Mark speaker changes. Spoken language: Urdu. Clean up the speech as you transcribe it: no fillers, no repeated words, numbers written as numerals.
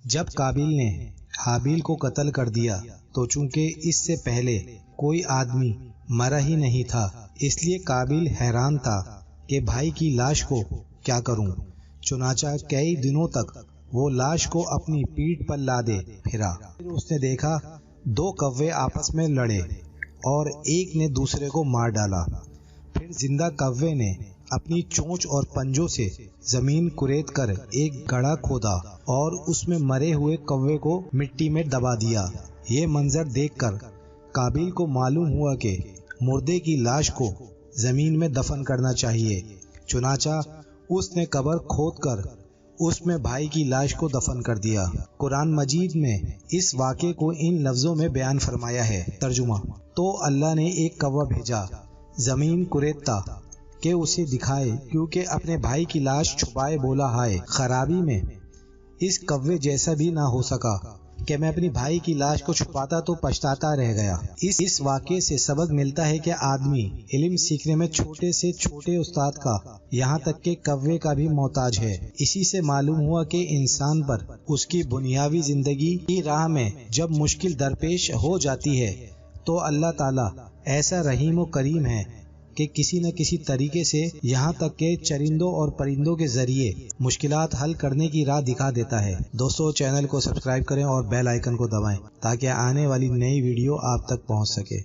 Speaker 1: جب قابیل نے حابیل کو قتل کر دیا تو چونکہ اس سے پہلے کوئی آدمی مرا ہی نہیں تھا، اس لیے قابیل حیران تھا کہ بھائی کی لاش کو کیا کروں۔ چنانچہ کئی دنوں تک وہ لاش کو اپنی پیٹھ پر لادے پھرا۔ پھر اس نے دیکھا 2 کوے آپس میں لڑے اور ایک نے دوسرے کو مار ڈالا۔ پھر زندہ کوے نے اپنی چونچ اور پنجوں سے زمین کریت کر ایک گڑھا کھودا اور اس میں مرے ہوئے کوے کو مٹی میں دبا دیا۔ یہ منظر دیکھ کر قابیل کو معلوم ہوا کہ مردے کی لاش کو زمین میں دفن کرنا چاہیے۔ چنانچہ اس نے قبر کھود کر اس میں بھائی کی لاش کو دفن کر دیا۔ قرآن مجید میں اس واقعے کو ان لفظوں میں بیان فرمایا ہے۔ ترجمہ: تو اللہ نے ایک کوا بھیجا زمین کریتا کہ اسے دکھائے، کیونکہ اپنے بھائی کی لاش چھپائے بولا ہائے خرابی میں اس کوے جیسا بھی نہ ہو سکا کہ میں اپنی بھائی کی لاش کو چھپاتا تو پچھتاتا رہ گیا۔ اس واقعے سے سبق ملتا ہے کہ آدمی علم سیکھنے میں چھوٹے سے چھوٹے استاد کا، یہاں تک کہ کوے کا بھی محتاج ہے۔ اسی سے معلوم ہوا کہ انسان پر اس کی دنیاوی زندگی کی راہ میں جب مشکل درپیش ہو جاتی ہے تو اللہ تعالیٰ ایسا رحیم و کریم ہے کہ کسی نہ کسی طریقے سے، یہاں تک کہ چرندوں اور پرندوں کے ذریعے مشکلات حل کرنے کی راہ دکھا دیتا ہے۔ دوستو، چینل کو سبسکرائب کریں اور بیل آئیکن کو دبائیں تاکہ آنے والی نئی ویڈیو آپ تک پہنچ سکے۔